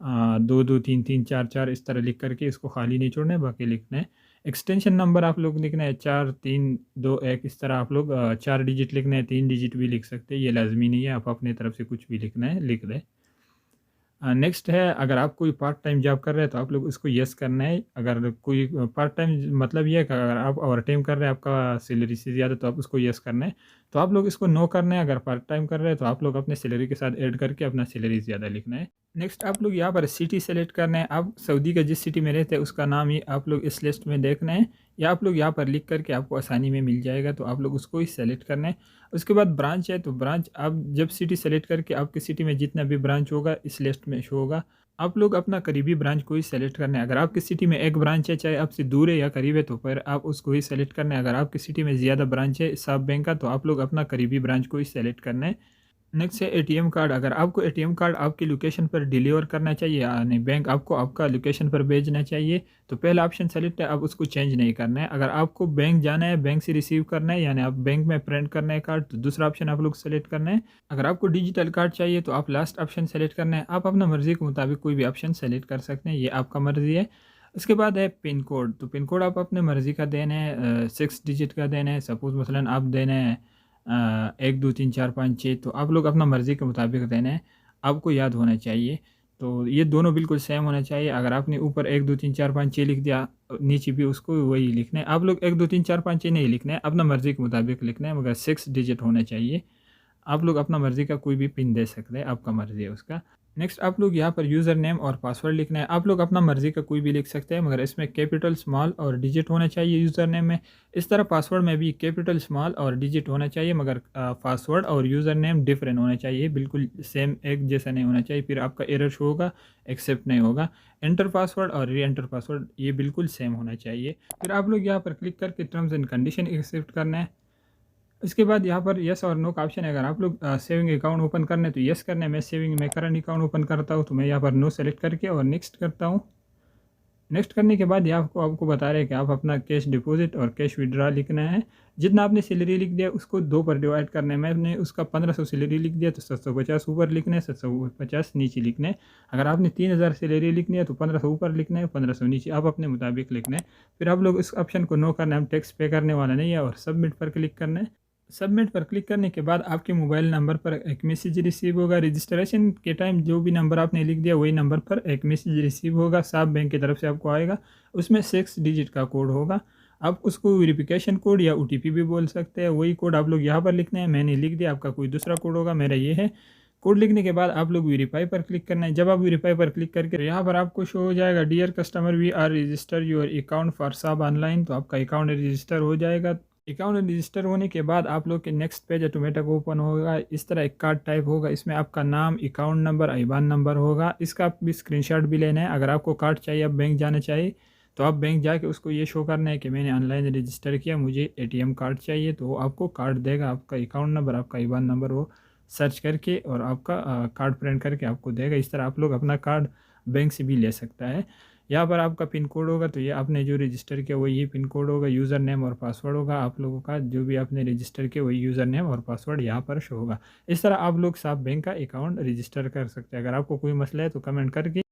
दो दो तीन तीन चार चार इस तरह लिख करके इसको खाली नहीं छोड़ना है, बाकी लिखना है। एक्सटेंशन नंबर आप लोग लिखना है 4321, इस तरह आप लोग 4 डिजिट लिखना है, 3 डिजिट भी लिख सकते हैं, ये लाजमी नहीं है, आप अपने तरफ से कुछ भी लिखना है लिख दें। नेक्स्ट है, अगर आप कोई पार्ट टाइम जॉब कर रहे हैं तो आप लोग उसको यस करना है। अगर कोई पार्ट टाइम मतलब ये है कि अगर आप ओवर टाइम कर रहे हैं आपका सैलरी से ज़्यादा तो आप उसको यस करना है। तो आप लोग इसको नो करना है। अगर पार्ट टाइम कर रहे हैं तो आप लोग अपने सैलरी के साथ ऐड करके अपना सैलरी ज़्यादा लिखना है। नेक्स्ट आप लोग यहाँ पर सिटी सेलेक्ट करना है। आप सऊदी का जिस सिटी में रहते हैं उसका नाम ही आप लोग इस लिस्ट में देखना है, या आप लोग यहाँ पर लिख करके आपको आसानी में मिल जाएगा, तो आप लोग उसको ही सेलेक्ट करना है। उसके बाद ब्रांच है, तो ब्रांच आप जब सिटी सेलेक्ट करके आपकी सिटी में जितना भी ब्रांच होगा इस लिस्ट में शो होगा। आप लोग अपना करीबी ब्रांच को ही सेलेक्ट करना है। अगर आपकी सिटी में एक ब्रांच है, चाहे आपसे दूर है या करीब है, तो फिर आप उसको ही सेलेक्ट करना है। अगर आपकी सिटी में ज़्यादा ब्रांच है साब बैंक का, तो आप लोग अपना करीबी ब्रांच को ही सेलेक्ट करना है। नेक्स्ट है एटीएम कार्ड। अगर आपको एटीएम कार्ड आपकी लोकेशन पर डिलीवर करना चाहिए, यानी बैंक आपको आपका लोकेशन पर भेजना चाहिए, तो पहला ऑप्शन सेलेक्ट है, आप उसको चेंज नहीं करना है। अगर आपको बैंक जाना है, बैंक से रिसीव करना है, यानी आप बैंक में प्रिंट करना है कार्ड, तो दूसरा ऑप्शन आप लोग सेलेक्ट करना है। अगर आपको डिजिटल कार्ड चाहिए तो आप लास्ट ऑप्शन सेलेक्ट करना है। आप अपना मर्ज़ी के मुताबिक कोई भी ऑप्शन सेलेक्ट कर सकते हैं, ये आपका मर्ज़ी है। उसके बाद है पिन कोड। तो पिन कोड आप अपने मर्ज़ी का देना है, 6 डिजिट का देना है। सपोज़ मसलन आप देना है 1 2 3 4 5 6, तो आप लोग अपना मर्ज़ी के मुताबिक देना है, आपको याद होना चाहिए। तो ये दोनों बिल्कुल सेम होना चाहिए। अगर आपने ऊपर 1 2 3 4 5 6 लिख दिया, नीचे भी उसको वही लिखना है। आप लोग 1 2 3 4 5 6 नहीं लिखना है, अपना मर्ज़ी के मुताबिक लिखना है, मगर 6 डिजिट होना चाहिए। आप लोग अपना मर्ज़ी का कोई भी पिन दे सकते हैं, आपका मर्ज़ी है उसका। नेक्स्ट आप लोग यहाँ पर यूज़र नेम और पासवर्ड लिखना है। आप लोग अपना मर्ज़ी का कोई भी लिख सकते हैं, मगर इसमें कैपिटल, स्मॉल और डिजिट होना चाहिए यूज़र नेम में। इस तरह पासवर्ड में भी कैपिटल, स्मॉल और डिजिट होना चाहिए, मगर पासवर्ड और यूज़र नेम डिफरेंट होना चाहिए, बिल्कुल सेम एक जैसा नहीं होना चाहिए, फिर आपका एरर शो होगा, एक्सेप्ट नहीं होगा। एंटर पासवर्ड और री एंटर पासवर्ड ये बिल्कुल सेम होना चाहिए। फिर आप लोग यहाँ पर क्लिक करके टर्म्स एंड कंडीशन एक्सेप्ट करना है। इसके बाद यहाँ पर यस और नो का ऑप्शन है। अगर आप लोग सेविंग अकाउंट ओपन करना है तो यस करना है। मैं सेविंग में करंट अकाउंट ओपन करता हूँ, तो मैं यहाँ पर नो सेलेक्ट करके और नेक्स्ट करता हूँ। नेक्स्ट करने के बाद यहाँ आपको बता रहे हैं कि आप अपना कैश डिपॉजिट और कैश विड्रा लिखना है। जितना आपने सैलरी लिख दिया उसको 2 पर डिवाइड करना है। मैंने उसका 1500 सैलरी लिख दिया, तो 750 ऊपर लिखना है, 750 नीचे लिखना है। अगर आपने 3000 सैलरी लिखनी है तो 1500 ऊपर लिखना है, 1500 नीचे, आप अपने मुताबिक लिखना है। फिर आप लोग इस ऑप्शन को नो करना है, हम टैक्स पे करने वाला नहीं है, और सबमिट पर क्लिक करना है। सबमिट पर क्लिक करने के बाद आपके मोबाइल नंबर पर एक मैसेज रिसीव होगा। रजिस्ट्रेशन के टाइम जो भी नंबर आपने लिख दिया वही नंबर पर एक मैसेज रिसीव होगा, साब बैंक की तरफ से आपको आएगा। उसमें 6 डिजिट का कोड होगा। आप उसको वेरिफिकेशन कोड या OTP भी बोल सकते हैं। वही कोड आप लोग यहाँ पर लिखना है, मैंने लिख दिया, आपका कोई दूसरा कोड होगा, मेरा ये है। कोड लिखने के बाद आप लोग वेरीफाई पर क्लिक करना है। जब आप वेरीफाई पर क्लिक करके यहाँ पर आपको शो हो जाएगा dear customer we are register your account for साब ऑनलाइन, तो आपका अकाउंट रजिस्टर हो जाएगा। अकाउंट रजिस्टर होने के बाद आप लोग के नेक्स्ट पेज ऑटोमेटिक ओपन होगा। इस तरह एक कार्ड टाइप होगा, इसमें आपका नाम, अकाउंट नंबर, IBAN नंबर होगा। इसका भी स्क्रीनशॉट भी लेना है। अगर आपको कार्ड चाहिए, आप बैंक जाना चाहिए, तो आप बैंक जाके उसको ये शो करना है कि मैंने ऑनलाइन रजिस्टर किया, मुझे ATM कार्ड चाहिए, तो वो आपको कार्ड देगा। आपका अकाउंट नंबर, आपका IBAN नंबर वो सर्च करके और आपका कार्ड प्रिंट करके आपको देगा। इस तरह आप लोग अपना कार्ड बैंक से भी ले सकता है। यहाँ पर आपका पिन कोड होगा, तो ये आपने जो रजिस्टर किया वही ये पिन कोड होगा। यूज़र नेम और पासवर्ड होगा आप लोगों का, जो भी आपने रजिस्टर किया वही यूज़र नेम और पासवर्ड यहाँ पर शो होगा। इस तरह आप लोग साब बैंक का अकाउंट रजिस्टर कर सकते हैं। अगर आपको कोई मसला है तो कमेंट करके